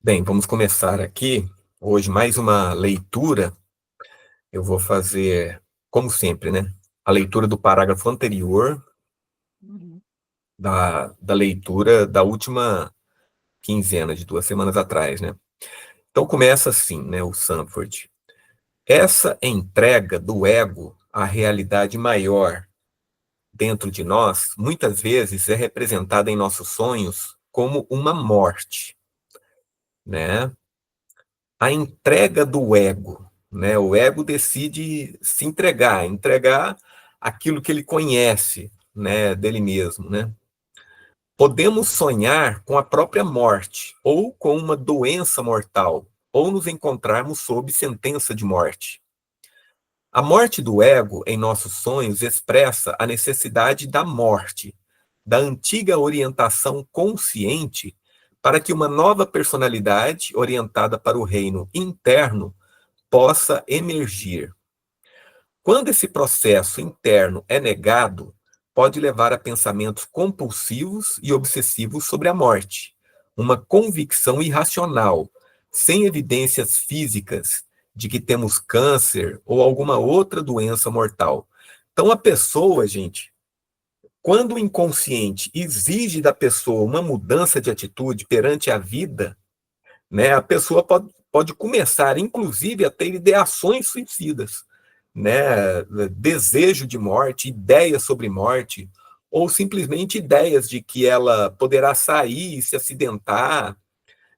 Bem, vamos começar aqui. Hoje, mais uma leitura. Eu vou fazer, como sempre, né? A leitura do parágrafo anterior Uhum. da leitura da última quinzena, de 2 semanas atrás, né? Então, começa assim, né? O Sanford. Essa entrega do ego à realidade maior dentro de nós, muitas vezes é representada em nossos sonhos como uma morte, né? A entrega do ego, né? O ego decide se entregar aquilo que ele conhece, né, dele mesmo, né? Podemos sonhar com a própria morte ou com uma doença mortal, ou nos encontrarmos sob sentença de morte. A morte do ego em nossos sonhos expressa a necessidade da morte, da antiga orientação consciente para que uma nova personalidade orientada para o reino interno possa emergir. Quando esse processo interno é negado, pode levar a pensamentos compulsivos e obsessivos sobre a morte, uma convicção irracional, sem evidências físicas de que temos câncer ou alguma outra doença mortal. Então, a pessoa, gente, quando o inconsciente exige da pessoa uma mudança de atitude perante a vida, né, a pessoa pode começar, inclusive, a ter ideações suicidas, né, desejo de morte, ideias sobre morte, ou simplesmente ideias de que ela poderá sair e se acidentar,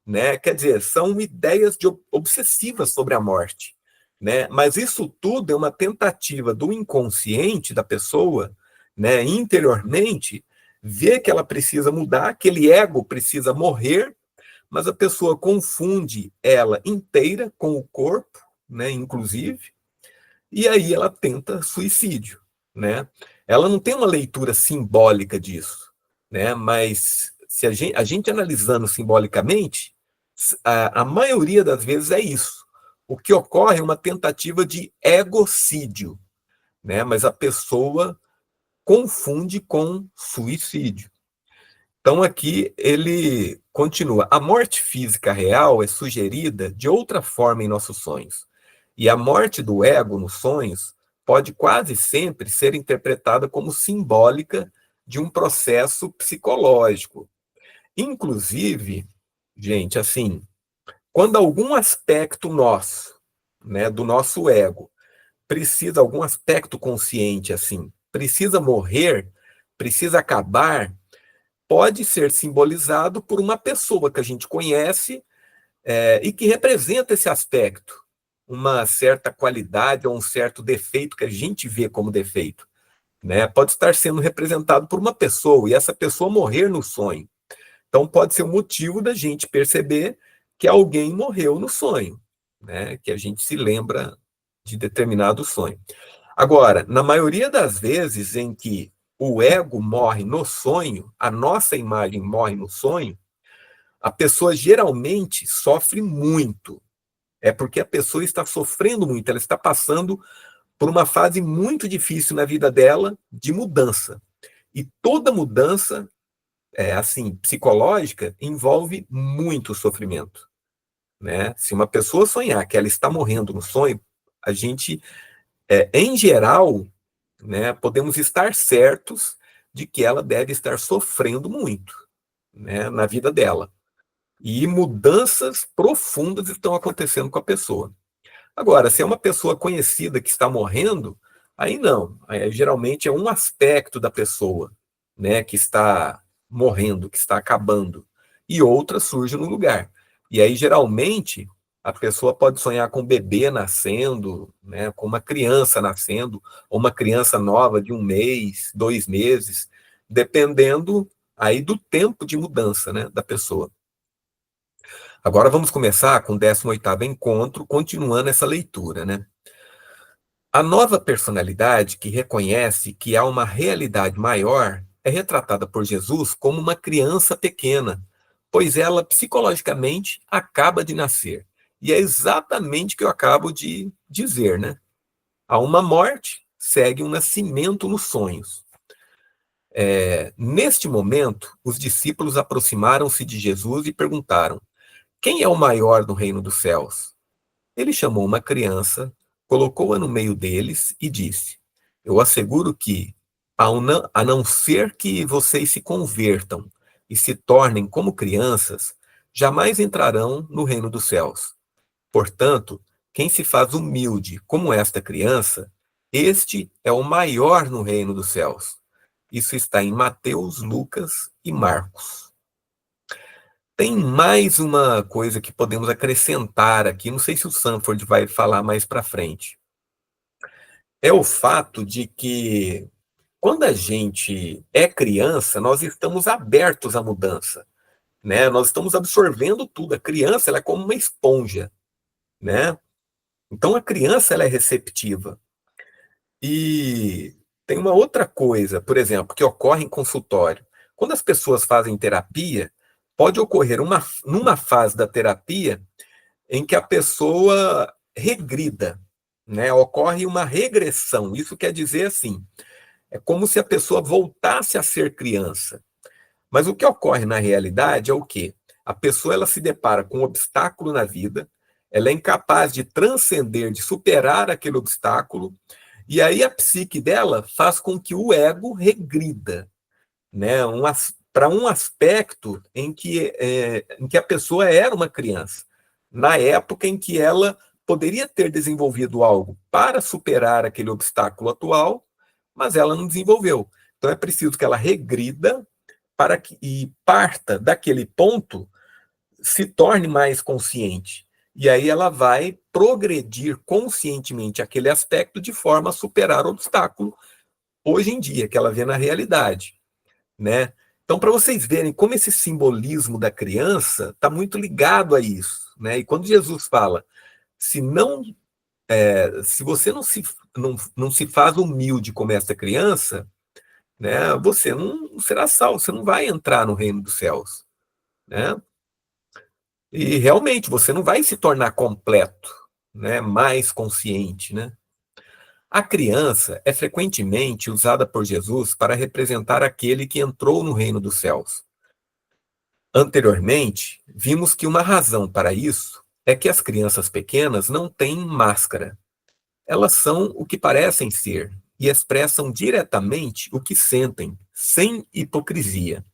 né? Quer dizer, são ideias obsessivas sobre a morte, né? Mas isso tudo é uma tentativa do inconsciente da pessoa, né, interiormente, ver que ela precisa mudar, aquele ego precisa morrer, mas a pessoa confunde ela inteira com o corpo, né, inclusive, e aí ela tenta suicídio, né? Ela não tem uma leitura simbólica disso, né? Mas se a gente analisando simbolicamente, a maioria das vezes é isso. O que ocorre é uma tentativa de egocídio, né? Mas a pessoa confunde com suicídio. Então, aqui ele continua. A morte física real é sugerida de outra forma em nossos sonhos. E a morte do ego nos sonhos pode quase sempre ser interpretada como simbólica de um processo psicológico. Inclusive, gente, assim, quando algum aspecto nosso, né, do nosso ego, precisa, algum aspecto consciente, assim, precisa morrer, precisa acabar, pode ser simbolizado por uma pessoa que a gente conhece e que representa esse aspecto, uma certa qualidade ou um certo defeito que a gente vê como defeito, né? Pode estar sendo representado por uma pessoa e essa pessoa morrer no sonho. Então pode ser o motivo da gente perceber que alguém morreu no sonho, né? Que a gente se lembra de determinado sonho. Agora, na maioria das vezes em que o ego morre no sonho, a nossa imagem morre no sonho, a pessoa geralmente sofre muito. É porque a pessoa está sofrendo muito, ela está passando por uma fase muito difícil na vida dela de mudança. E toda mudança, assim, psicológica, envolve muito sofrimento, né? Se uma pessoa sonhar que ela está morrendo no sonho, a gente, em geral, né, podemos estar certos de que ela deve estar sofrendo muito, né, na vida dela. E mudanças profundas estão acontecendo com a pessoa. Agora, se é uma pessoa conhecida que está morrendo, aí não. Aí, geralmente é um aspecto da pessoa, né, que está morrendo, que está acabando, e outra surge no lugar. E aí, geralmente, a pessoa pode sonhar com um bebê nascendo, né, com uma criança nascendo, ou uma criança nova de 1 mês, 2 meses, dependendo aí do tempo de mudança, né, da pessoa. Agora vamos começar com o 18º encontro, continuando essa leitura, né? A nova personalidade que reconhece que há uma realidade maior é retratada por Jesus como uma criança pequena, pois ela psicologicamente acaba de nascer. E é exatamente o que eu acabo de dizer, né? Há uma morte, segue um nascimento nos sonhos. Neste momento, os discípulos aproximaram-se de Jesus e perguntaram: Quem é o maior no reino dos céus? Ele chamou uma criança, colocou-a no meio deles e disse: Eu asseguro que, a não ser que vocês se convertam e se tornem como crianças, jamais entrarão no reino dos céus. Portanto, quem se faz humilde como esta criança, este é o maior no reino dos céus. Isso está em Mateus, Lucas e Marcos. Tem mais uma coisa que podemos acrescentar aqui, não sei se o Sanford vai falar mais para frente. É o fato de que, quando a gente é criança, nós estamos abertos à mudança, né? Nós estamos absorvendo tudo. A criança, ela é como uma esponja, né? Então, a criança, ela é receptiva. E tem uma outra coisa, por exemplo, que ocorre em consultório. Quando as pessoas fazem terapia, pode ocorrer numa fase da terapia em que a pessoa regrida, né? Ocorre uma regressão. Isso quer dizer assim, é como se a pessoa voltasse a ser criança. Mas o que ocorre na realidade é o quê? A pessoa ela se depara com um obstáculo na vida, ela é incapaz de transcender, de superar aquele obstáculo, e aí a psique dela faz com que o ego regrida, né? Para um aspecto em que a pessoa era uma criança, na época em que ela poderia ter desenvolvido algo para superar aquele obstáculo atual, mas ela não desenvolveu. Então é preciso que ela regrida para que e parta daquele ponto, se torne mais consciente. E aí ela vai progredir conscientemente aquele aspecto de forma a superar o obstáculo hoje em dia, que ela vê na realidade, né? Então, para vocês verem como esse simbolismo da criança está muito ligado a isso, né? E quando Jesus fala, se não, se você não se faz humilde como essa criança, né? Você não será salvo, você não vai entrar no reino dos céus, né? E realmente você não vai se tornar completo, né? Mais consciente, né? A criança é frequentemente usada por Jesus para representar aquele que entrou no reino dos céus. Anteriormente, vimos que uma razão para isso é que as crianças pequenas não têm máscara. Elas são o que parecem ser e expressam diretamente o que sentem, sem hipocrisia.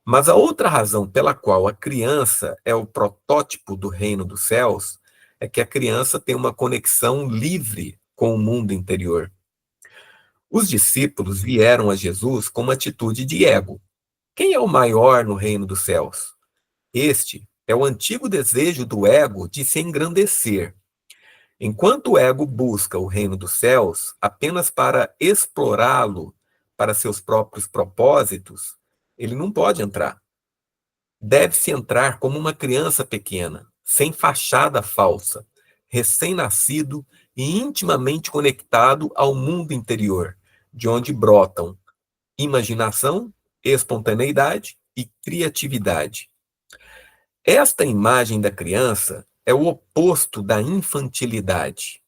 Mas a outra razão pela qual a criança é o protótipo do reino dos céus é que a criança tem uma conexão livre com o mundo interior. Os discípulos vieram a Jesus com uma atitude de ego. Quem é o maior no reino dos céus? Este é o antigo desejo do ego de se engrandecer. Enquanto o ego busca o reino dos céus apenas para explorá-lo para seus próprios propósitos, ele não pode entrar. Deve-se entrar como uma criança pequena, sem fachada falsa, recém-nascido e intimamente conectado ao mundo interior, de onde brotam imaginação, espontaneidade e criatividade. Esta imagem da criança é o oposto da infantilidade.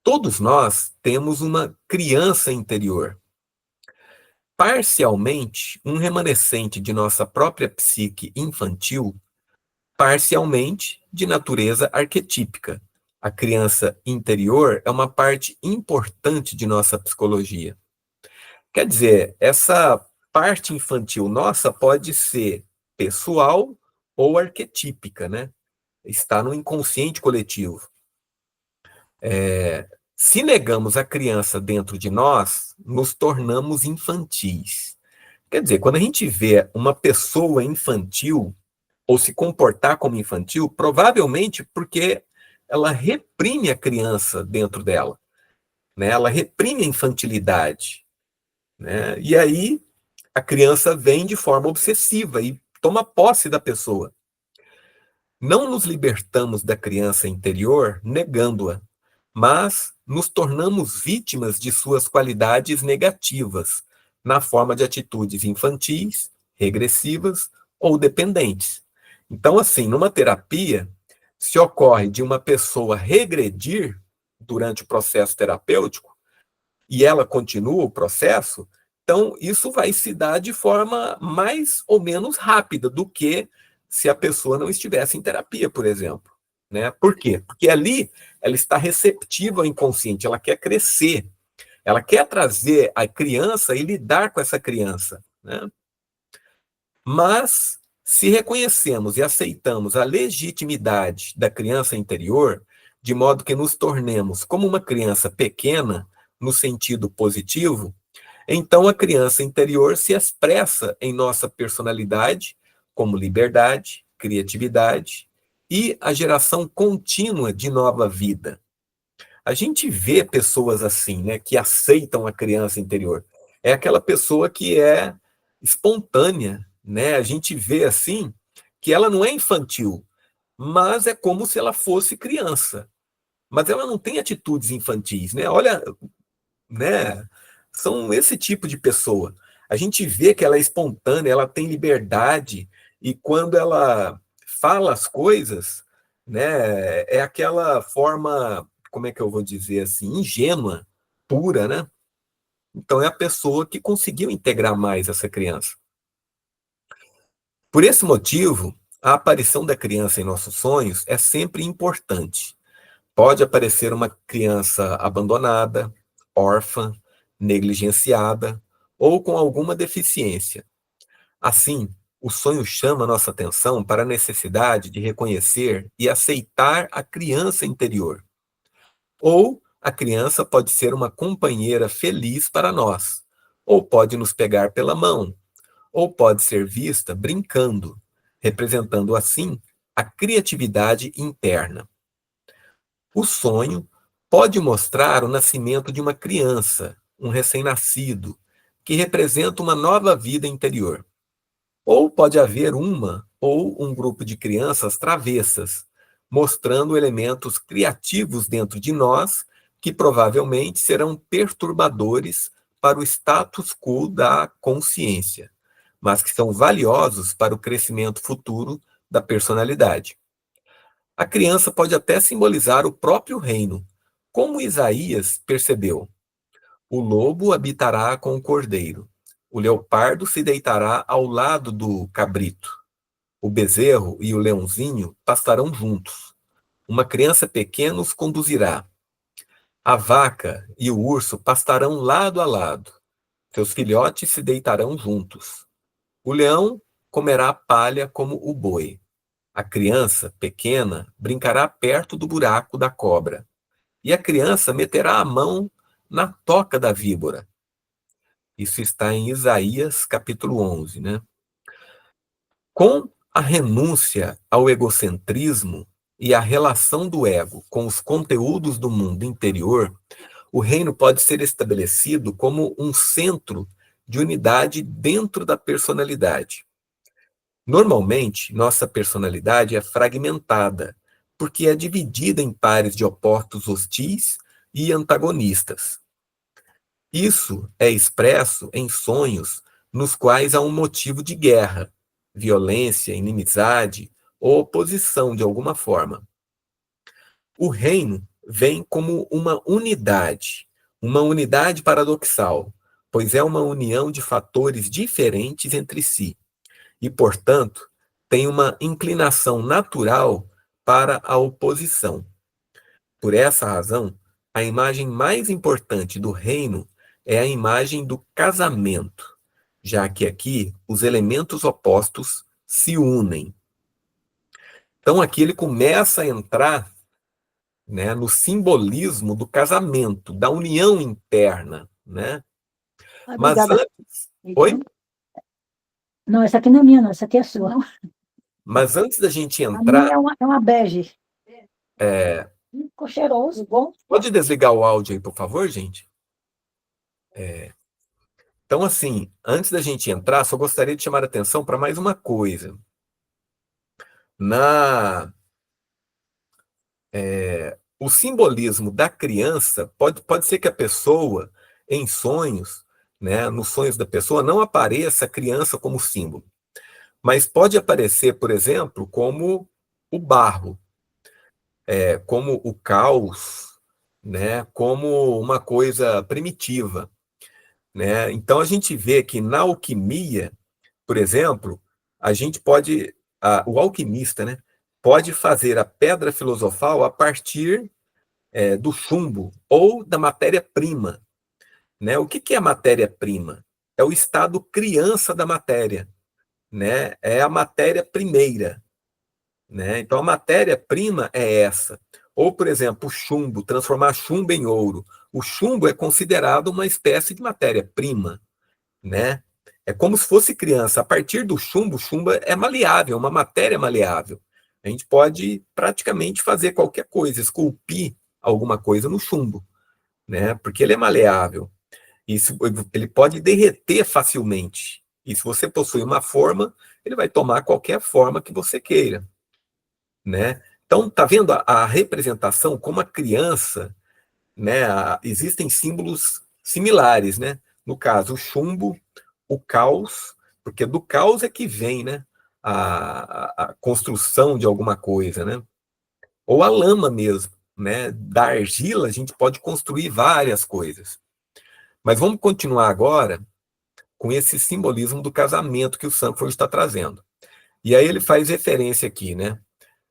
Todos nós temos uma criança interior, parcialmente um remanescente de nossa própria psique infantil, parcialmente de natureza arquetípica. A criança interior é uma parte importante de nossa psicologia. Quer dizer, essa parte infantil nossa pode ser pessoal ou arquetípica, né? Está no inconsciente coletivo. Se negamos a criança dentro de nós, nos tornamos infantis. Quer dizer, quando a gente vê uma pessoa infantil ou se comportar como infantil, provavelmente porque ela reprime a criança dentro dela, né? Ela reprime a infantilidade, né? E aí a criança vem de forma obsessiva e toma posse da pessoa. Não nos libertamos da criança interior negando-a, mas nos tornamos vítimas de suas qualidades negativas, na forma de atitudes infantis, regressivas ou dependentes. Então, assim, numa terapia, se ocorre de uma pessoa regredir durante o processo terapêutico e ela continua o processo, então isso vai se dar de forma mais ou menos rápida do que se a pessoa não estivesse em terapia, por exemplo. Né? Por quê? Porque ali ela está receptiva ao inconsciente, ela quer crescer, ela quer trazer a criança e lidar com essa criança. Né? Mas, se reconhecemos e aceitamos a legitimidade da criança interior, de modo que nos tornemos como uma criança pequena, no sentido positivo, então a criança interior se expressa em nossa personalidade como liberdade, criatividade e a geração contínua de nova vida. A gente vê pessoas assim, né, que aceitam a criança interior. É aquela pessoa que é espontânea, né? A gente vê assim que ela não é infantil, mas é como se ela fosse criança. Mas ela não tem atitudes infantis, né? Olha, né? São esse tipo de pessoa. A gente vê que ela é espontânea, ela tem liberdade e quando ela fala as coisas, né, é aquela forma, como é que eu vou dizer assim, ingênua, pura, né? Então é a pessoa que conseguiu integrar mais essa criança. Por esse motivo, a aparição da criança em nossos sonhos é sempre importante. Pode aparecer uma criança abandonada, órfã, negligenciada ou com alguma deficiência. Assim, o sonho chama nossa atenção para a necessidade de reconhecer e aceitar a criança interior. Ou a criança pode ser uma companheira feliz para nós, ou pode nos pegar pela mão, ou pode ser vista brincando, representando assim a criatividade interna. O sonho pode mostrar o nascimento de uma criança, um recém-nascido, que representa uma nova vida interior. Ou pode haver uma ou um grupo de crianças travessas, mostrando elementos criativos dentro de nós que provavelmente serão perturbadores para o status quo da consciência, mas que são valiosos para o crescimento futuro da personalidade. A criança pode até simbolizar o próprio reino. Como Isaías percebeu, o lobo habitará com o cordeiro, o leopardo se deitará ao lado do cabrito, o bezerro e o leãozinho pastarão juntos. Uma criança pequena os conduzirá. A vaca e o urso pastarão lado a lado. Seus filhotes se deitarão juntos. O leão comerá palha como o boi. A criança pequena brincará perto do buraco da cobra, e a criança meterá a mão na toca da víbora. Isso está em Isaías, capítulo 11, né? Com a renúncia ao egocentrismo e a relação do ego com os conteúdos do mundo interior, o reino pode ser estabelecido como um centro de unidade dentro da personalidade. Normalmente, nossa personalidade é fragmentada, porque é dividida em pares de opostos hostis e antagonistas. Isso é expresso em sonhos nos quais há um motivo de guerra, violência, inimizade ou oposição de alguma forma. O reino vem como uma unidade paradoxal, pois é uma união de fatores diferentes entre si e, portanto, tem uma inclinação natural para a oposição. Por essa razão, a imagem mais importante do reino é a imagem do casamento, já que aqui os elementos opostos se unem. Então aqui ele começa a entrar, né, no simbolismo do casamento, da união interna, né? Mas Obrigada. antes, oi? Não, essa aqui não é minha, não, essa aqui é sua. Mas antes da gente A minha entrar, é uma bege. Ficou cheiroso, bom. pode desligar o áudio aí, por favor, gente? Então, assim, antes da gente entrar, só gostaria de chamar a atenção para mais uma coisa. O simbolismo da criança pode ser que a pessoa, em sonhos, né, nos sonhos da pessoa, não apareça a criança como símbolo. Mas pode aparecer, por exemplo, como o barro, como o caos, né, como uma coisa primitiva. Né? Então, a gente vê que na alquimia, por exemplo, a gente pode o alquimista, né, pode fazer a pedra filosofal a partir do chumbo ou da matéria-prima. Né? O que é a matéria-prima? É o estado criança da matéria. Né? É a matéria primeira. Né? Então, a matéria-prima é essa. Ou, por exemplo, o chumbo, transformar chumbo em ouro. O chumbo é considerado uma espécie de matéria-prima. Né? É como se fosse criança. A partir do chumbo, o chumbo é maleável, uma matéria maleável. A gente pode praticamente fazer qualquer coisa, esculpir alguma coisa no chumbo, né? Porque ele é maleável. Ele pode derreter facilmente. E se você possui uma forma, ele vai tomar qualquer forma que você queira, né? Então, tá vendo a representação como a criança, né? Existem símbolos similares, né? No caso, o chumbo, o caos, porque do caos é que vem, né? A construção de alguma coisa, né? Ou a lama mesmo, né? Da argila a gente pode construir várias coisas. Mas vamos continuar agora com esse simbolismo do casamento que o Sanford está trazendo. E aí ele faz referência aqui, né?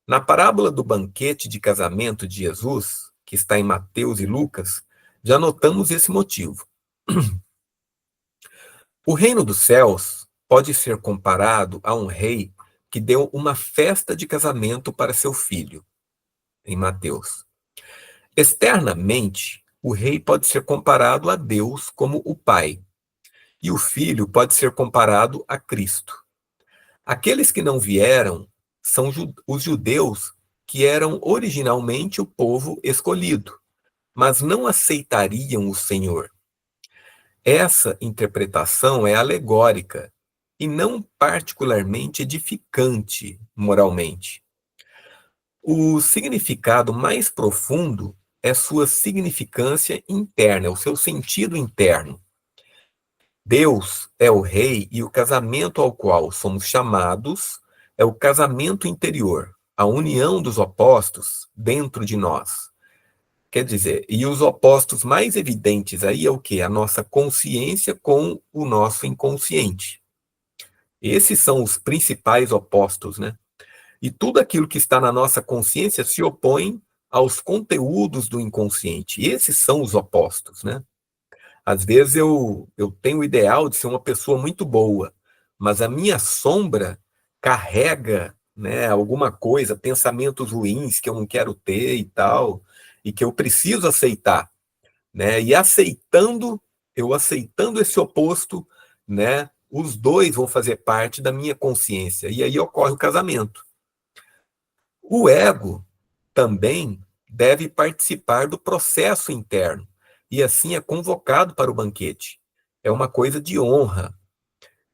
Na parábola do banquete de casamento de Jesus, que está em Mateus e Lucas, já notamos esse motivo. O reino dos céus pode ser comparado a um rei que deu uma festa de casamento para seu filho, em Mateus. Externamente, o rei pode ser comparado a Deus como o Pai, e o filho pode ser comparado a Cristo. Aqueles que não vieram são os judeus que eram originalmente o povo escolhido, mas não aceitariam o Senhor. Essa interpretação é alegórica e não particularmente edificante moralmente. O significado mais profundo é sua significância interna, o seu sentido interno. Deus é o rei e o casamento ao qual somos chamados é o casamento interior, a união dos opostos dentro de nós. Quer dizer, e os opostos mais evidentes aí é o quê? A nossa consciência com o nosso inconsciente. Esses são os principais opostos, né? E tudo aquilo que está na nossa consciência se opõe aos conteúdos do inconsciente. Esses são os opostos, né? Às vezes eu tenho o ideal de ser uma pessoa muito boa, mas a minha sombra carrega, né, alguma coisa, pensamentos ruins que eu não quero ter e tal, e que eu preciso aceitar, né? E eu aceitando esse oposto, né, os dois vão fazer parte da minha consciência, e aí ocorre o casamento. O ego também deve participar do processo interno, e assim é convocado para o banquete. É uma coisa de honra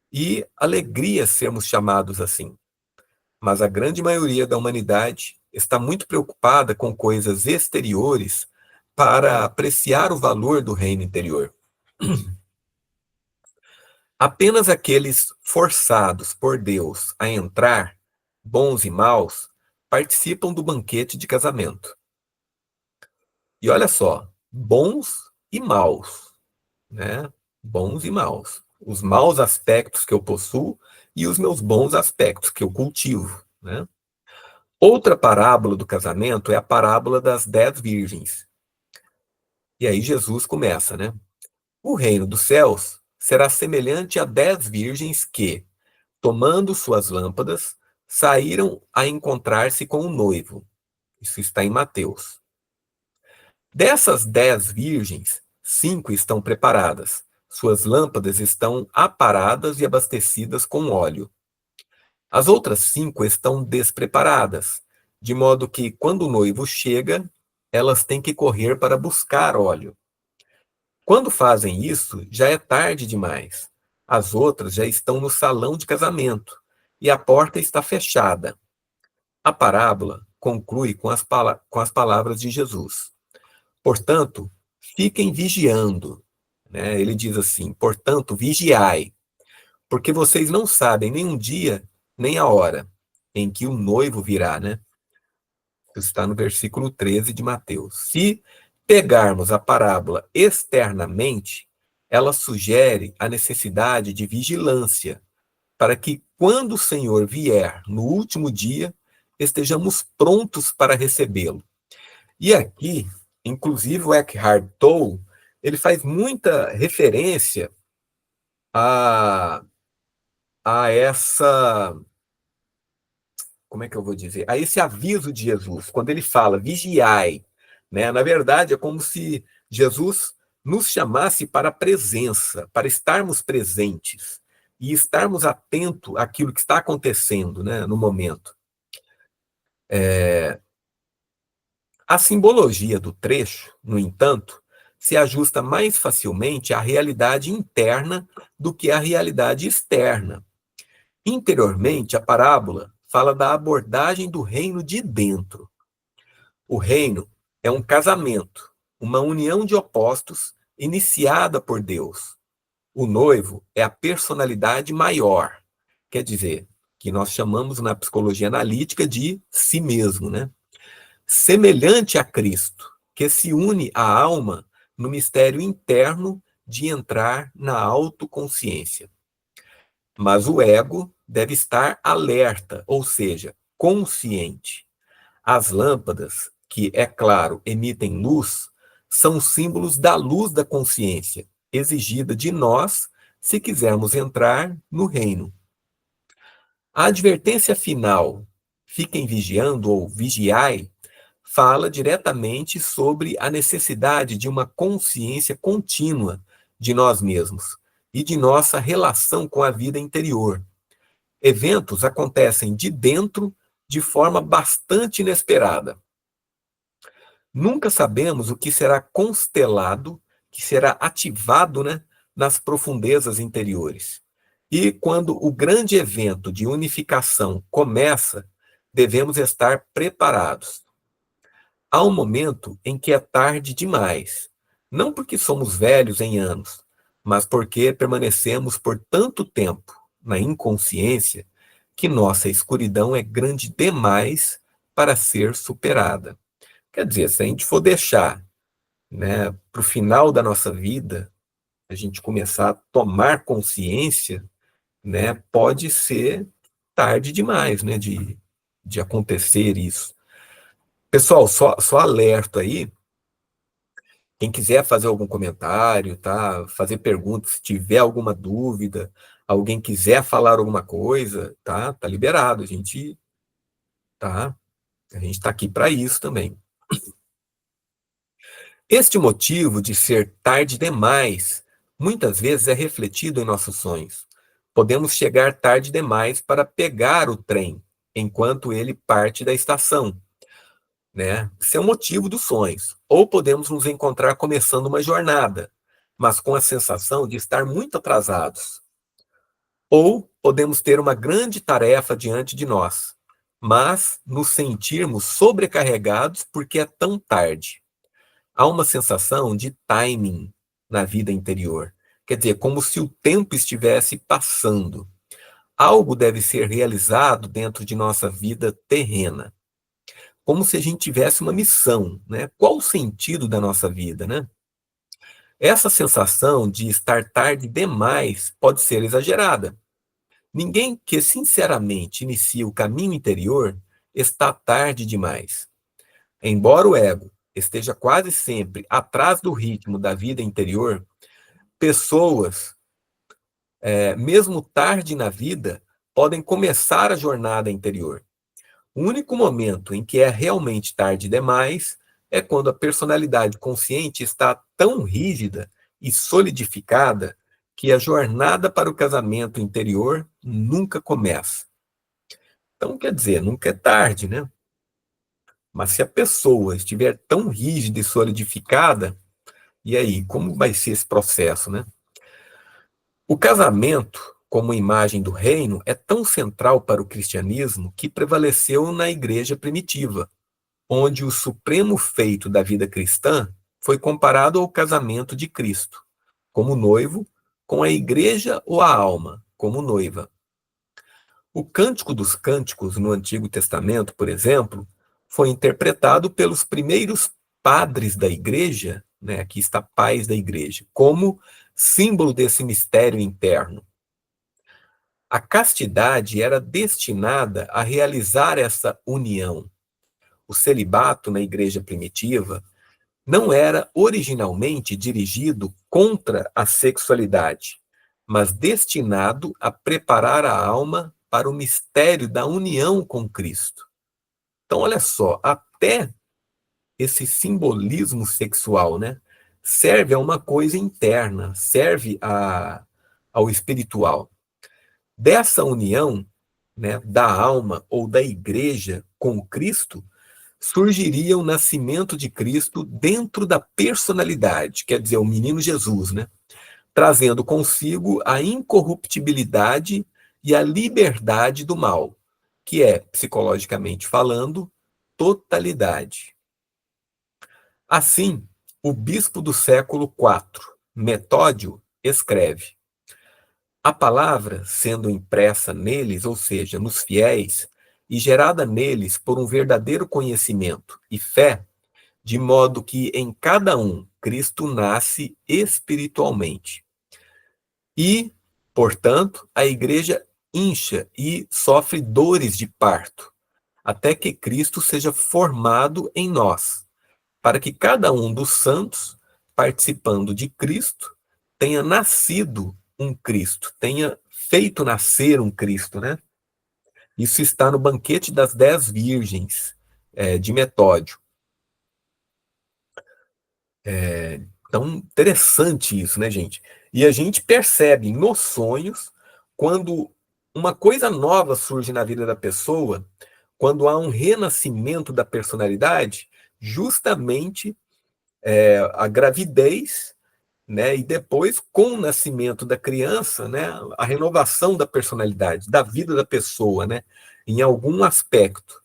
e alegria sermos chamados assim. Mas a grande maioria da humanidade está muito preocupada com coisas exteriores para apreciar o valor do reino interior. Apenas aqueles forçados por Deus a entrar, bons e maus, participam do banquete de casamento. E olha só, bons e maus, né? Bons e maus. Os maus aspectos que eu possuo e os meus bons aspectos que eu cultivo, né? Outra parábola do casamento é a parábola das 10 virgens. E aí Jesus começa, né? O reino dos céus será semelhante a 10 virgens que, tomando suas lâmpadas, saíram a encontrar-se com o noivo. Isso está em Mateus. Dessas 10 virgens, 5 estão preparadas. Suas lâmpadas estão aparadas e abastecidas com óleo. As outras 5 estão despreparadas, de modo que, quando o noivo chega, elas têm que correr para buscar óleo. Quando fazem isso, já é tarde demais. As outras já estão no salão de casamento e a porta está fechada. A parábola conclui com as palavras de Jesus. Portanto, fiquem vigiando. Né? Ele diz assim: portanto, vigiai, porque vocês não sabem nem um dia, nem a hora em que o noivo virá. Né? Isso está no versículo 13 de Mateus. Se pegarmos a parábola externamente, ela sugere a necessidade de vigilância, para que quando o Senhor vier no último dia, estejamos prontos para recebê-lo. E aqui, inclusive o Eckhart Tolle, ele faz muita referência a, a essa, como é que eu vou dizer? A esse aviso de Jesus, quando ele fala, vigiai, né? Na verdade, é como se Jesus nos chamasse para a presença, para estarmos presentes e estarmos atentos àquilo que está acontecendo, né, no momento. A simbologia do trecho, no entanto, se ajusta mais facilmente à realidade interna do que à realidade externa. Interiormente, a parábola fala da abordagem do reino de dentro. O reino é um casamento, uma união de opostos iniciada por Deus. O noivo é a personalidade maior, quer dizer, que nós chamamos na psicologia analítica de si mesmo, né? Semelhante a Cristo, que se une à alma no mistério interno de entrar na autoconsciência. Mas o ego deve estar alerta, ou seja, consciente. As lâmpadas, que, é claro, emitem luz, são símbolos da luz da consciência, exigida de nós se quisermos entrar no reino. A advertência final, fiquem vigiando ou vigiai, fala diretamente sobre a necessidade de uma consciência contínua de nós mesmos e de nossa relação com a vida interior. Eventos acontecem de dentro de forma bastante inesperada. Nunca sabemos o que será constelado, que será ativado, né, nas profundezas interiores. E quando o grande evento de unificação começa, devemos estar preparados. Há um momento em que é tarde demais, não porque somos velhos em anos, mas porque permanecemos por tanto tempo na inconsciência que nossa escuridão é grande demais para ser superada. Quer dizer, se a gente for deixar, né, para o final da nossa vida, a gente começar a tomar consciência, né, pode ser tarde demais, né, de acontecer isso. Pessoal, só alerta aí, quem quiser fazer algum comentário, tá, fazer perguntas, se tiver alguma dúvida, alguém quiser falar alguma coisa, tá liberado, tá, a gente tá aqui para isso também. Este motivo de ser tarde demais muitas vezes é refletido em nossos sonhos. Podemos chegar tarde demais para pegar o trem enquanto ele parte da estação, né? Esse é o motivo dos sonhos. Ou podemos nos encontrar começando uma jornada, mas com a sensação de estar muito atrasados. Ou podemos ter uma grande tarefa diante de nós, mas nos sentirmos sobrecarregados porque é tão tarde. Há uma sensação de timing na vida interior. Quer dizer, como se o tempo estivesse passando. Algo deve ser realizado dentro de nossa vida terrena. Como se a gente tivesse uma missão, né? Qual o sentido da nossa vida, né? Essa sensação de estar tarde demais pode ser exagerada. Ninguém que sinceramente inicia o caminho interior está tarde demais. Embora o ego esteja quase sempre atrás do ritmo da vida interior, pessoas, mesmo tarde na vida, podem começar a jornada interior. O único momento em que é realmente tarde demais é quando a personalidade consciente está tão rígida e solidificada que a jornada para o casamento interior nunca começa. Então, quer dizer, nunca é tarde, né? Mas se a pessoa estiver tão rígida e solidificada, e aí, como vai ser esse processo, né? O casamento, como imagem do reino, é tão central para o cristianismo que prevaleceu na igreja primitiva, onde o supremo feito da vida cristã foi comparado ao casamento de Cristo, como noivo, com a igreja ou a alma, como noiva. O Cântico dos Cânticos, no Antigo Testamento, por exemplo, foi interpretado pelos primeiros padres da igreja, né, aqui está pais da igreja, como símbolo desse mistério interno. A castidade era destinada a realizar essa união. O celibato na igreja primitiva não era originalmente dirigido contra a sexualidade, mas destinado a preparar a alma para o mistério da união com Cristo. Então, olha só, até esse simbolismo sexual, né, serve a uma coisa interna, serve ao espiritual. Dessa união, né, da alma ou da igreja com Cristo, surgiria o nascimento de Cristo dentro da personalidade, quer dizer, o menino Jesus, né, trazendo consigo a incorruptibilidade e a liberdade do mal, que é, psicologicamente falando, totalidade. Assim, o bispo do século IV, Metódio, escreve: a palavra, sendo impressa neles, ou seja, nos fiéis, e gerada neles por um verdadeiro conhecimento e fé, de modo que em cada um Cristo nasce espiritualmente. E, portanto, a igreja incha e sofre dores de parto, até que Cristo seja formado em nós, para que cada um dos santos, participando de Cristo, tenha nascido um Cristo, tenha feito nascer um Cristo, né? Isso está no Banquete das 10 Virgens, de Metódio. Então, interessante isso, né, gente? E a gente percebe nos sonhos, quando uma coisa nova surge na vida da pessoa, quando há um renascimento da personalidade, justamente a gravidez, né, e depois, com o nascimento da criança, né, a renovação da personalidade, da vida da pessoa, né, em algum aspecto.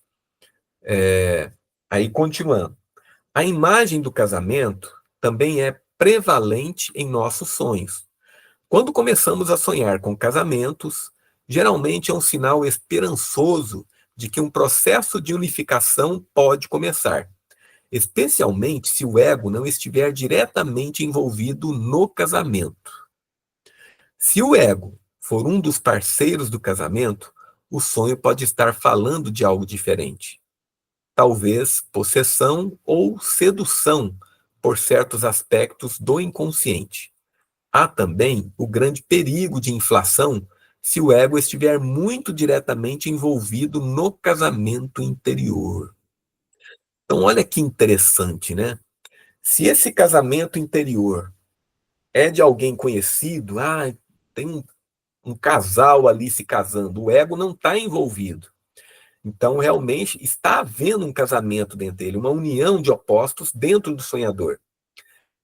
Aí, continuando. A imagem do casamento também é prevalente em nossos sonhos. Quando começamos a sonhar com casamentos, geralmente é um sinal esperançoso de que um processo de unificação pode começar, especialmente se o ego não estiver diretamente envolvido no casamento. Se o ego for um dos parceiros do casamento, o sonho pode estar falando de algo diferente. Talvez possessão ou sedução por certos aspectos do inconsciente. Há também o grande perigo de inflação se o ego estiver muito diretamente envolvido no casamento interior. Então, olha que interessante, né? Se esse casamento interior é de alguém conhecido, tem um casal ali se casando, o ego não está envolvido. Então, realmente, está havendo um casamento dentro dele, uma união de opostos dentro do sonhador,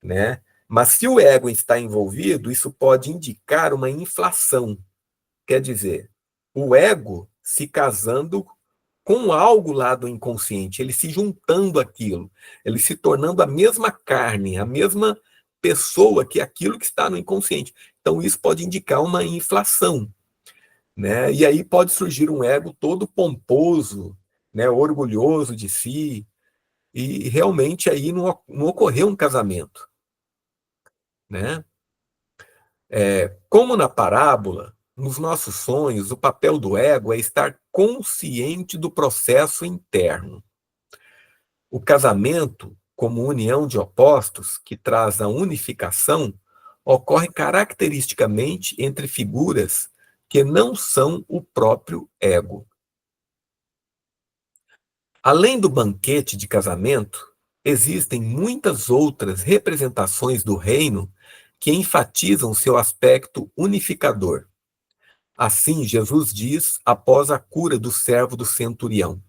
né? Mas se o ego está envolvido, isso pode indicar uma inflação. Quer dizer, o ego se casando com algo lá do inconsciente, ele se juntando àquilo, ele se tornando a mesma carne, a mesma pessoa que aquilo que está no inconsciente. Então, isso pode indicar uma inflação, né? E aí pode surgir um ego todo pomposo, né, orgulhoso de si, e realmente aí não ocorreu um casamento, né? Como na parábola, nos nossos sonhos, o papel do ego é estar consciente do processo interno. O casamento, como união de opostos, que traz a unificação, ocorre caracteristicamente entre figuras que não são o próprio ego. Além do banquete de casamento, existem muitas outras representações do reino que enfatizam seu aspecto unificador. Assim, Jesus diz após a cura do servo do centurião: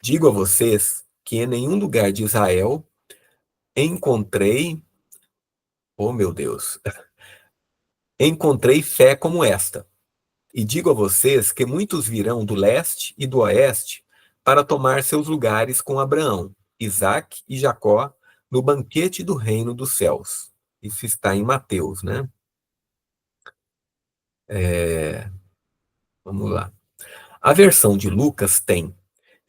digo a vocês que em nenhum lugar de Israel encontrei, oh meu Deus, encontrei fé como esta. E digo a vocês que muitos virão do leste e do oeste para tomar seus lugares com Abraão, Isaque e Jacó no banquete do reino dos céus. Isso está em Mateus, né? Vamos lá. A versão de Lucas tem: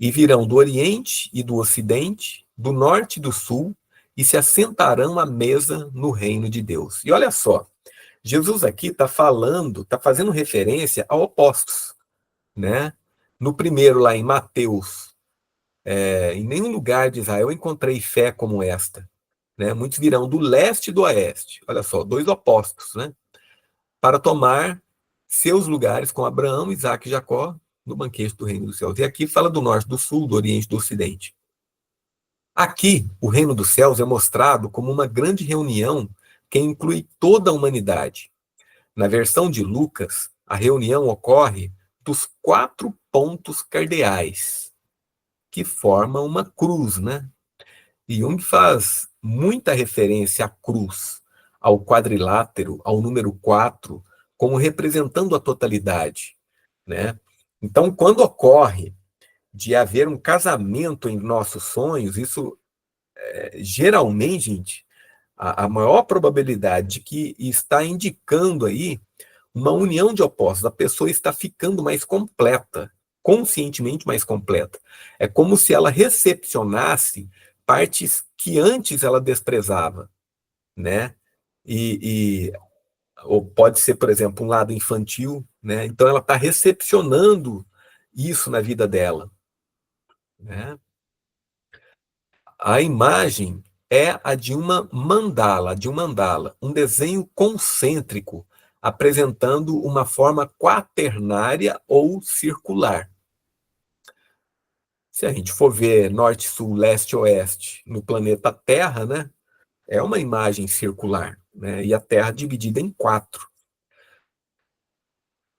e virão do Oriente e do Ocidente, do Norte e do Sul, e se assentarão à mesa no reino de Deus. E olha só, Jesus aqui está falando, está fazendo referência a opostos, né? No primeiro, lá em Mateus, em nenhum lugar de Israel encontrei fé como esta, né? Muitos virão do leste e do oeste, olha só, dois opostos, né? Para tomar seus lugares com Abraão, Isaque e Jacó no banquete do reino dos céus. E aqui fala do norte, do sul, do oriente, do ocidente. Aqui, o reino dos céus é mostrado como uma grande reunião que inclui toda a humanidade. Na versão de Lucas, a reunião ocorre dos 4 pontos cardeais, que formam uma cruz, né? E Jung faz muita referência à cruz, ao quadrilátero, ao número 4, como representando a totalidade, né? Então, quando ocorre de haver um casamento em nossos sonhos, isso geralmente, gente, a maior probabilidade de que está indicando aí uma união de opostos, a pessoa está ficando mais completa, conscientemente mais completa. É como se ela recepcionasse partes que antes ela desprezava, né? E ou pode ser, por exemplo, um lado infantil, né? Então ela está recepcionando isso na vida dela, né? A imagem é a de um mandala, um desenho concêntrico, apresentando uma forma quaternária ou circular. Se a gente for ver norte, sul, leste, oeste no planeta Terra, né, é uma imagem circular, né, e a Terra dividida em 4.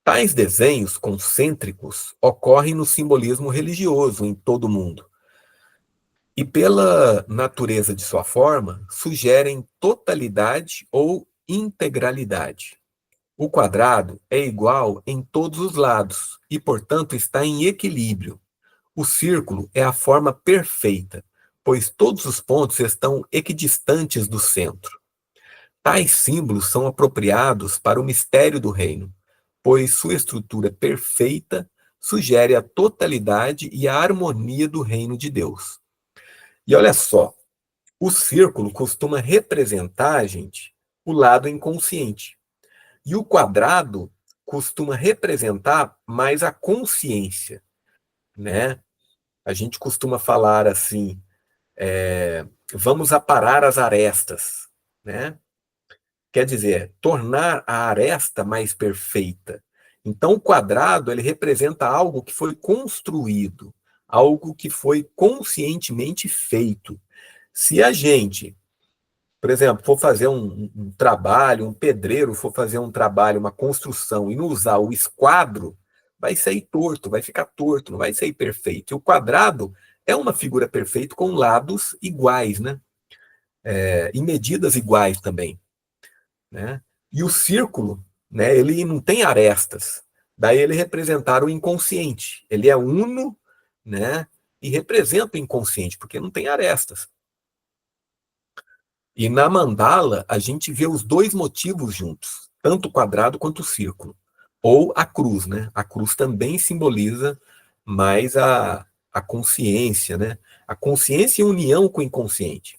Tais desenhos concêntricos ocorrem no simbolismo religioso em todo o mundo. E pela natureza de sua forma, sugerem totalidade ou integralidade. O quadrado é igual em todos os lados e, portanto, está em equilíbrio. O círculo é a forma perfeita, pois todos os pontos estão equidistantes do centro. Tais símbolos são apropriados para o mistério do reino, pois sua estrutura perfeita sugere a totalidade e a harmonia do reino de Deus. E olha só, o círculo costuma representar, gente, o lado inconsciente. E o quadrado costuma representar mais a consciência, né? A gente costuma falar assim, vamos aparar as arestas, né? Quer dizer, tornar a aresta mais perfeita. Então, o quadrado, ele representa algo que foi construído, algo que foi conscientemente feito. Se a gente, por exemplo, for fazer um trabalho, um pedreiro for fazer um trabalho, uma construção, e não usar o esquadro, vai sair torto, vai ficar torto, não vai sair perfeito. E o quadrado é uma figura perfeita com lados iguais, né? E medidas iguais também, né? E o círculo, né, ele não tem arestas. Daí ele representar o inconsciente. Ele é uno, né? E representa o inconsciente, porque não tem arestas. E na mandala, a gente vê os dois motivos juntos, tanto o quadrado quanto o círculo. Ou a cruz, né? A cruz também simboliza mais a consciência, né? A consciência em união com o inconsciente.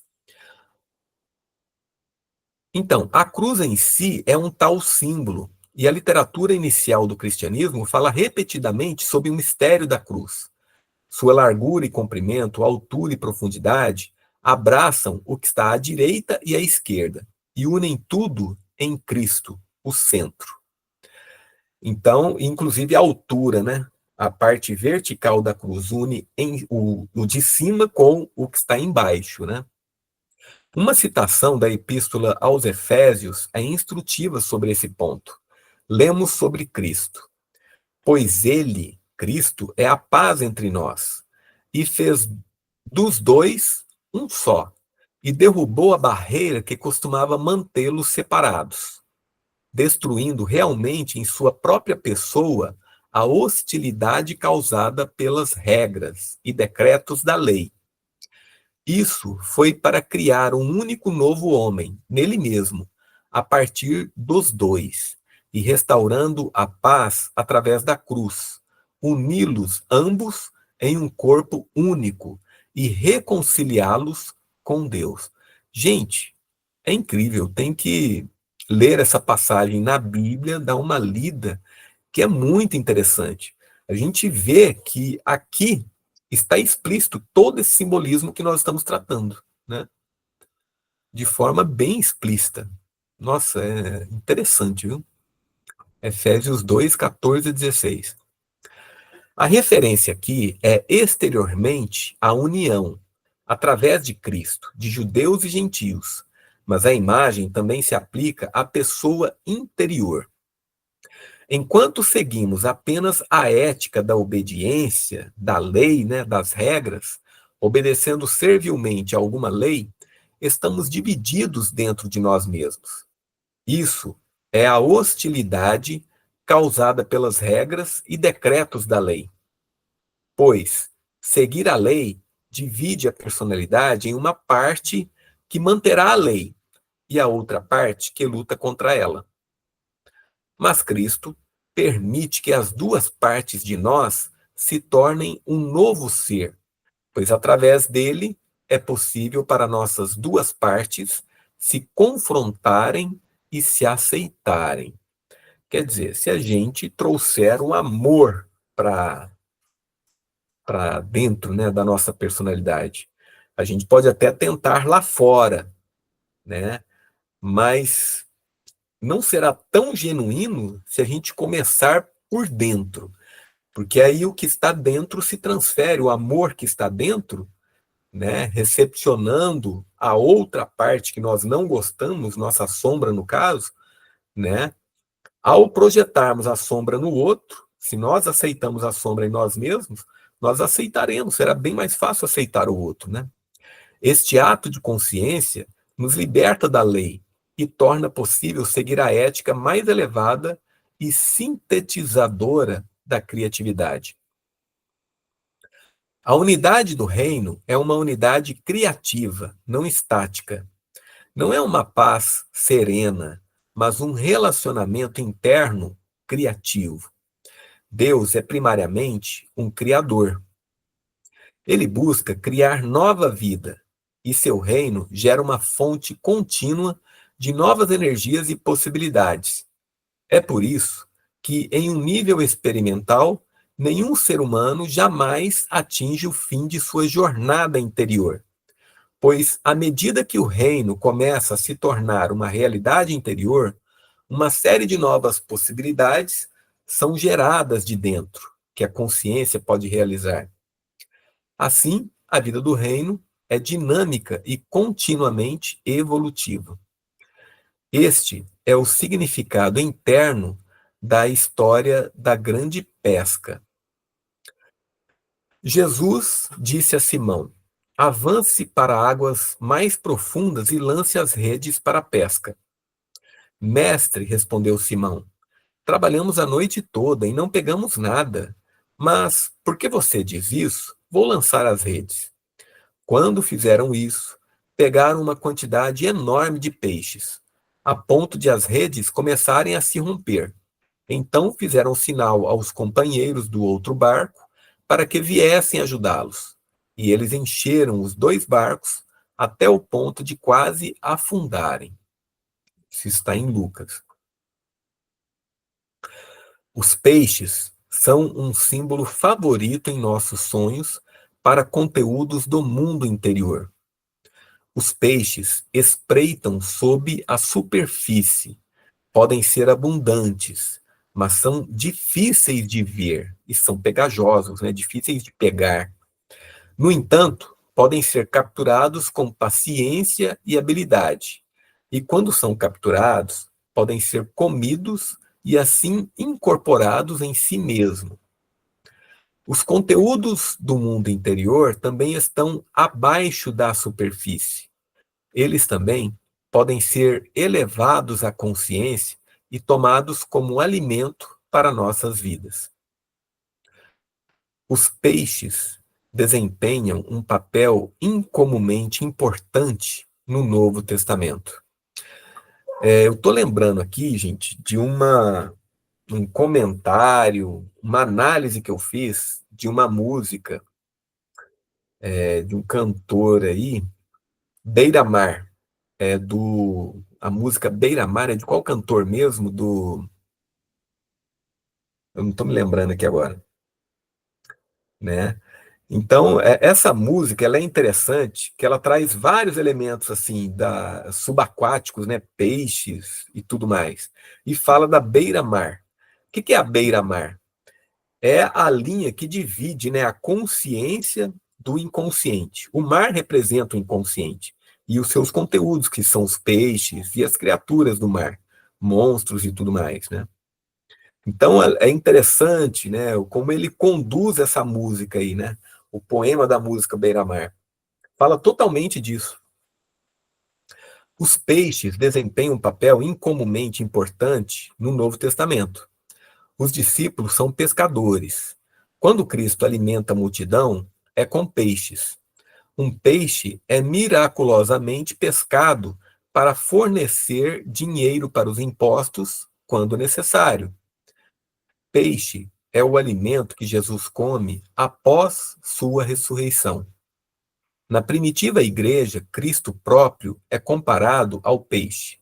Então, a cruz em si é um tal símbolo, e a literatura inicial do cristianismo fala repetidamente sobre o mistério da cruz. Sua largura e comprimento, altura e profundidade abraçam o que está à direita e à esquerda e unem tudo em Cristo, o centro. Então, inclusive a altura, né? A parte vertical da cruz une o de cima com o que está embaixo, né? Uma citação da Epístola aos Efésios é instrutiva sobre esse ponto. Lemos sobre Cristo. Pois ele, Cristo, é a paz entre nós, e fez dos dois um só, e derrubou a barreira que costumava mantê-los separados, destruindo realmente em sua própria pessoa a hostilidade causada pelas regras e decretos da lei. Isso foi para criar um único novo homem, nele mesmo, a partir dos dois, e restaurando a paz através da cruz, uni-los ambos em um corpo único e reconciliá-los com Deus. Gente, é incrível, tem que ler essa passagem na Bíblia, dar uma lida, que é muito interessante. A gente vê que aqui está explícito todo esse simbolismo que nós estamos tratando, né? De forma bem explícita. Nossa, é interessante, viu? Efésios 2, 14 e 16. A referência aqui é exteriormente a união, através de Cristo, de judeus e gentios, mas a imagem também se aplica à pessoa interior. Enquanto seguimos apenas a ética da obediência, da lei, né, das regras, obedecendo servilmente a alguma lei, estamos divididos dentro de nós mesmos. Isso é a hostilidade causada pelas regras e decretos da lei. Pois seguir a lei divide a personalidade em uma parte que manterá a lei e a outra parte que luta contra ela. Mas Cristo permite que as duas partes de nós se tornem um novo ser, pois através dele é possível para nossas duas partes se confrontarem e se aceitarem. Quer dizer, se a gente trouxer o amor para dentro, né, da nossa personalidade, a gente pode até tentar lá fora, né? Mas não será tão genuíno se a gente começar por dentro, porque aí o que está dentro se transfere, o amor que está dentro, né, recepcionando a outra parte que nós não gostamos, nossa sombra no caso, né, ao projetarmos a sombra no outro, se nós aceitamos a sombra em nós mesmos, nós aceitaremos, será bem mais fácil aceitar o outro, né? Este ato de consciência nos liberta da lei e torna possível seguir a ética mais elevada e sintetizadora da criatividade. A unidade do reino é uma unidade criativa, não estática. Não é uma paz serena, mas um relacionamento interno criativo. Deus é primariamente um criador. Ele busca criar nova vida, e seu reino gera uma fonte contínua de novas energias e possibilidades. É por isso que, em um nível experimental, nenhum ser humano jamais atinge o fim de sua jornada interior, pois, à medida que o reino começa a se tornar uma realidade interior, uma série de novas possibilidades são geradas de dentro, que a consciência pode realizar. Assim, a vida do reino é dinâmica e continuamente evolutiva. Este é o significado interno da história da grande pesca. Jesus disse a Simão: avance para águas mais profundas e lance as redes para a pesca. Mestre, respondeu Simão, trabalhamos a noite toda e não pegamos nada. Mas, por que você diz isso? Vou lançar as redes. Quando fizeram isso, pegaram uma quantidade enorme de peixes, a ponto de as redes começarem a se romper. Então fizeram sinal aos companheiros do outro barco para que viessem ajudá-los. E eles encheram os dois barcos até o ponto de quase afundarem. Isso está em Lucas. Os peixes são um símbolo favorito em nossos sonhos para conteúdos do mundo interior. Os peixes espreitam sob a superfície, podem ser abundantes, mas são difíceis de ver e são pegajosos, né? Difíceis de pegar. No entanto, podem ser capturados com paciência e habilidade. E quando são capturados, podem ser comidos e assim incorporados em si mesmo. Os conteúdos do mundo interior também estão abaixo da superfície. Eles também podem ser elevados à consciência e tomados como alimento para nossas vidas. Os peixes desempenham um papel incomumente importante no Novo Testamento. Eu estou lembrando aqui, gente, de um comentário, uma análise que eu fiz de uma música de um cantor aí, Beira-Mar, do a música Beira-Mar é de qual cantor mesmo? Eu não estou me lembrando aqui agora, né? Então, essa música, ela é interessante, que ela traz vários elementos, assim, subaquáticos, né? Peixes e tudo mais. E fala da beira-mar. O que é a beira-mar? É a linha que divide, né, a consciência do inconsciente. O mar representa o inconsciente e os seus conteúdos, que são os peixes e as criaturas do mar, monstros e tudo mais, né? Então é interessante, né, como ele conduz essa música aí, né? O poema da música Beira-Mar fala totalmente disso. Os peixes desempenham um papel incomumente importante no Novo Testamento. Os discípulos são pescadores. Quando Cristo alimenta a multidão, é com peixes. Um peixe é miraculosamente pescado para fornecer dinheiro para os impostos quando necessário. Peixe é o alimento que Jesus come após sua ressurreição. Na primitiva igreja, Cristo próprio é comparado ao peixe,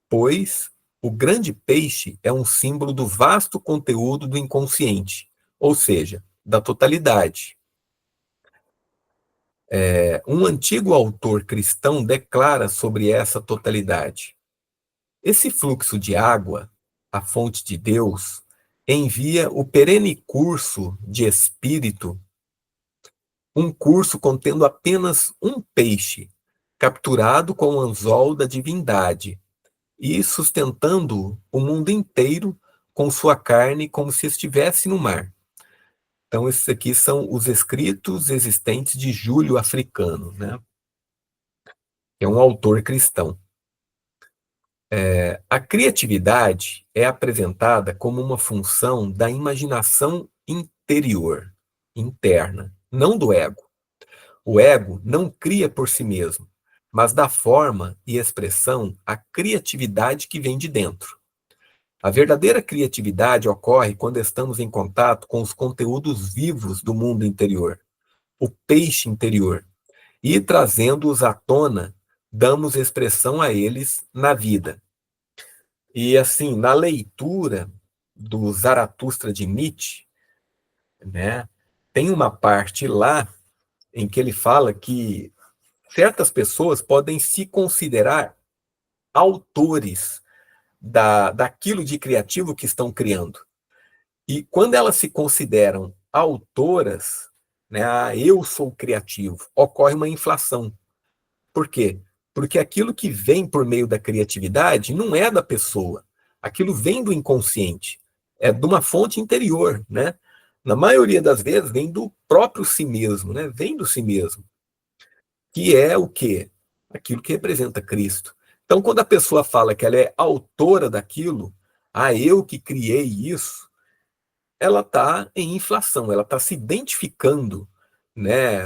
pois o grande peixe é um símbolo do vasto conteúdo do inconsciente, ou seja, da totalidade. Um antigo autor cristão declara sobre essa totalidade: esse fluxo de água, a fonte de Deus, envia o perene curso de espírito, um curso contendo apenas um peixe, capturado com o anzol da divindade, e sustentando o mundo inteiro com sua carne como se estivesse no mar. Então, esses aqui são os escritos existentes de Júlio Africano, né? Que é um autor cristão. A criatividade é apresentada como uma função da imaginação interior, interna, não do ego. O ego não cria por si mesmo, mas dá forma e expressão à criatividade que vem de dentro. A verdadeira criatividade ocorre quando estamos em contato com os conteúdos vivos do mundo interior, o peixe interior, e trazendo-os à tona, damos expressão a eles na vida. E assim, na leitura do Zaratustra de Nietzsche, né, tem uma parte lá em que ele fala que certas pessoas podem se considerar autores daquilo de criativo que estão criando. E quando elas se consideram autoras, né, eu sou criativo, ocorre uma inflação. Por quê? Porque aquilo que vem por meio da criatividade não é da pessoa. Aquilo vem do inconsciente. É de uma fonte interior, né? Na maioria das vezes vem do próprio si mesmo, né? Vem do si mesmo. Que é o quê? Aquilo que representa Cristo. Então, quando a pessoa fala que ela é autora daquilo, eu que criei isso, ela está em inflação, ela está se identificando, né,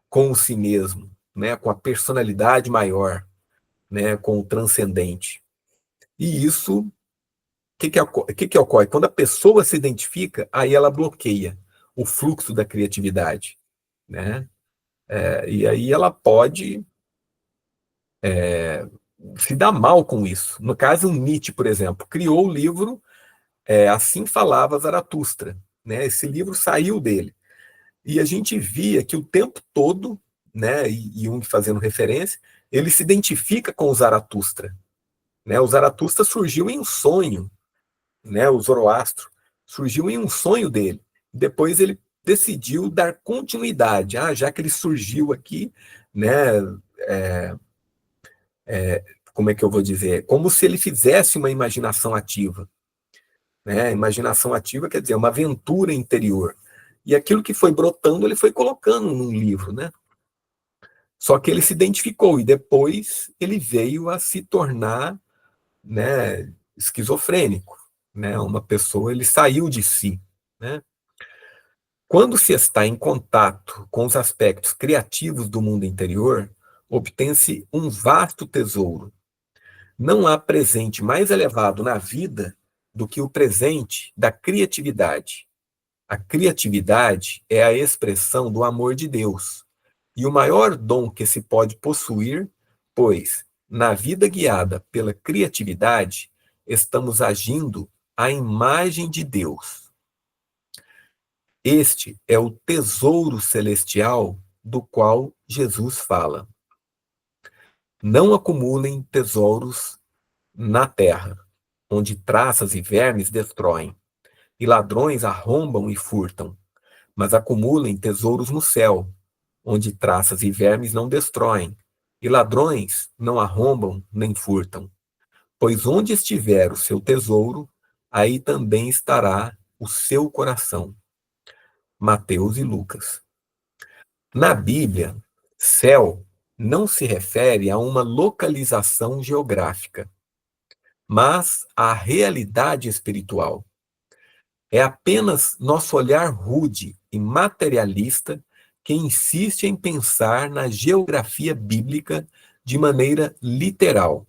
com o si mesmo, né, com a personalidade maior, né, com o transcendente. E isso, que ocorre? Quando a pessoa se identifica, aí ela bloqueia o fluxo da criatividade, né? E aí ela pode se dar mal com isso. No caso, Nietzsche, por exemplo, criou o livro Assim Falava Zaratustra, né? Esse livro saiu dele. E a gente via que o tempo todo, né, e Jung fazendo referência, ele se identifica com o Zaratustra. Né? O Zaratustra surgiu em um sonho, né, o Zoroastro surgiu em um sonho dele. Depois ele decidiu dar continuidade. Já que ele surgiu aqui, né, como é que eu vou dizer? Como se ele fizesse uma imaginação ativa. Né? Imaginação ativa quer dizer uma aventura interior. E aquilo que foi brotando, ele foi colocando num livro, né? Só que ele se identificou e depois ele veio a se tornar, né, esquizofrênico, né? Uma pessoa, ele saiu de si, né? Quando se está em contato com os aspectos criativos do mundo interior, obtém-se um vasto tesouro. Não há presente mais elevado na vida do que o presente da criatividade. A criatividade é a expressão do amor de Deus e o maior dom que se pode possuir, pois na vida guiada pela criatividade, estamos agindo à imagem de Deus. Este é o tesouro celestial do qual Jesus fala. Não acumulem tesouros na terra, onde traças e vermes destroem, e ladrões arrombam e furtam, mas acumulem tesouros no céu, onde traças e vermes não destroem, e ladrões não arrombam nem furtam. Pois onde estiver o seu tesouro, aí também estará o seu coração. Mateus e Lucas. Na Bíblia, céu não se refere a uma localização geográfica, mas à realidade espiritual. É apenas nosso olhar rude e materialista que insiste em pensar na geografia bíblica de maneira literal.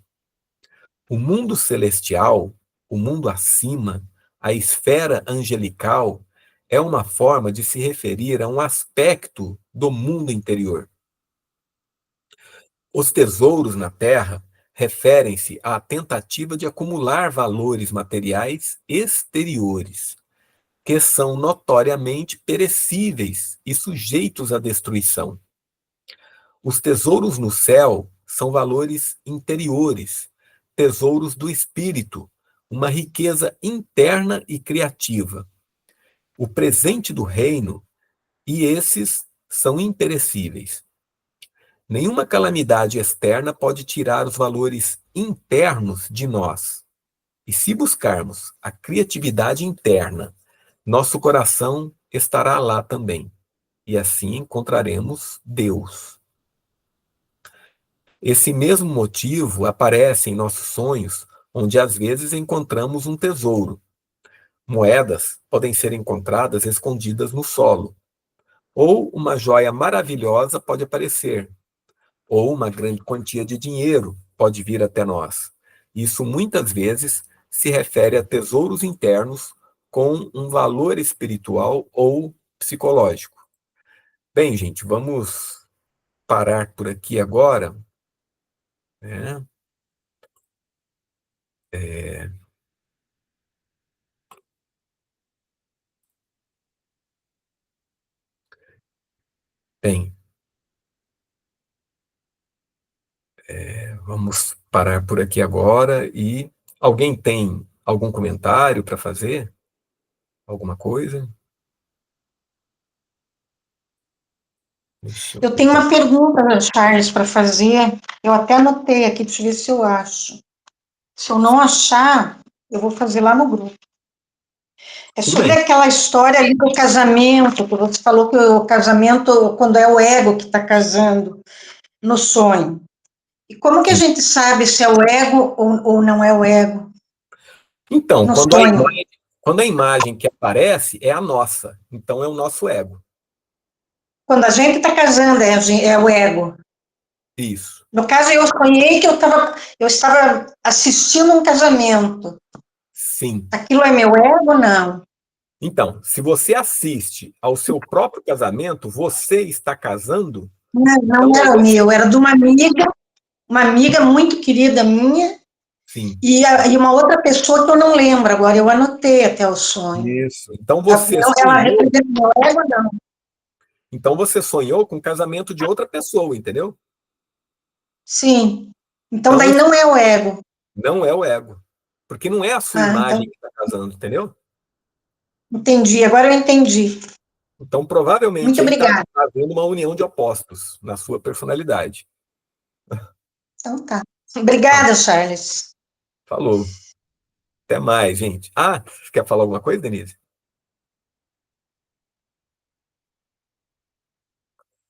O mundo celestial, o mundo acima, a esfera angelical, é uma forma de se referir a um aspecto do mundo interior. Os tesouros na terra referem-se à tentativa de acumular valores materiais exteriores, que são notoriamente perecíveis e sujeitos à destruição. Os tesouros no céu são valores interiores, tesouros do espírito, uma riqueza interna e criativa. O presente do reino, e esses são imperecíveis. Nenhuma calamidade externa pode tirar os valores internos de nós. E se buscarmos a criatividade interna, nosso coração estará lá também. E assim encontraremos Deus. Esse mesmo motivo aparece em nossos sonhos, onde às vezes encontramos um tesouro. Moedas podem ser encontradas escondidas no solo, ou uma joia maravilhosa pode aparecer, ou uma grande quantia de dinheiro pode vir até nós. Isso muitas vezes se refere a tesouros internos com um valor espiritual ou psicológico. Bem, gente, vamos parar por aqui agora, né? É, bem, vamos parar por aqui agora e alguém tem algum comentário para fazer? Alguma coisa? Deixa eu Eu ver. tenho uma pergunta, Charles, para fazer. Eu até anotei aqui, deixa eu ver se eu acho. Se eu não achar, eu vou fazer lá no grupo. É Tudo sobre bem. aquela história ali do casamento, que você falou que o casamento, quando é o ego que está casando no sonho. E como que a Sim. gente sabe se é o ego ou não é o ego Então, no sonho? quando a imagem que aparece é a nossa, então é o nosso ego. Quando a gente está casando, é o ego. Isso. No caso, eu sonhei que eu estava assistindo um casamento. Sim. Aquilo é meu ego ou não? Então, se você assiste ao seu próprio casamento, você está casando, Não, então não é era o você. meu, era de uma amiga muito querida minha, Sim. e uma outra pessoa que eu não lembro agora, eu anotei até o sonho. Isso. Então você Ela sonhou, representa meu ego ou não? com o casamento de outra pessoa, entendeu? Sim. Então Então daí isso não é o ego. não é o ego, porque não é a sua Ah, então imagem que está casando, entendeu? entendi, agora eu entendi. Então Muito provavelmente aí está obrigada. havendo uma união de opostos na sua personalidade. Então tá. Tá, Obrigada, Charles. falou. Até mais, gente. Ah, você quer falar alguma coisa, Denise?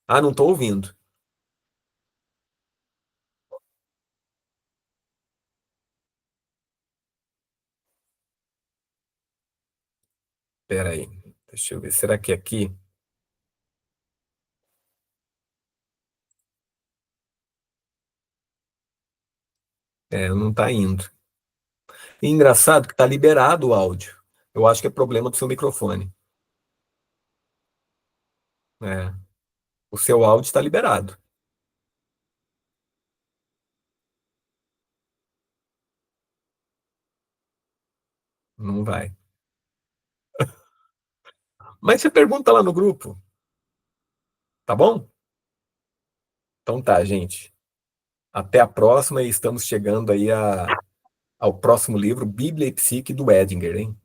Ah, não estou ouvindo. Espera aí. Deixa eu ver. Será que é aqui? É, não está indo. E engraçado que está liberado o áudio. Eu acho que é problema do seu microfone. É, o seu áudio está liberado. Não vai. Mas você pergunta lá no grupo. Tá bom? Então tá, gente. Até a próxima e estamos chegando aí ao próximo livro, Bíblia e Psique, do Edinger, hein?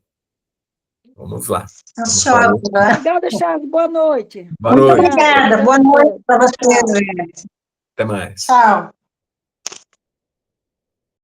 Vamos lá. Vamos falar. Ansiosa. Obrigada, Charles. Boa noite. Boa Muito noite. obrigada. Boa noite para vocês, gente. Até mais. Tchau.